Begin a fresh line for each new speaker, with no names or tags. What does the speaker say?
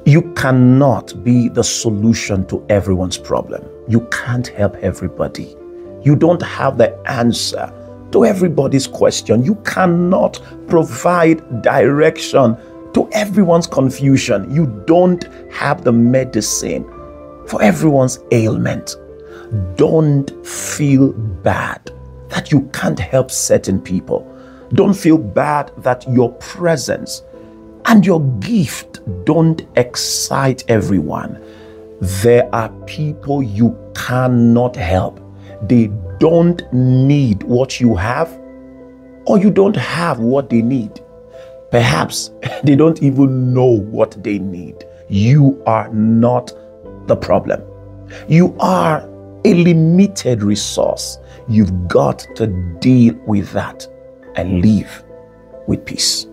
You cannot be the solution to everyone's problem. You can't help everybody. You don't have the answer to everybody's question. You cannot provide direction to everyone's confusion. You don't have the medicine for everyone's ailment. Don't feel bad that you can't help certain people. Don't feel bad that your presence and your gift don't excite everyone. There are people you cannot help. They don't need what you have, or you don't have what they need. Perhaps they don't even know what they need. You are not the problem. You are a limited resource. You've got to deal with that and live with peace.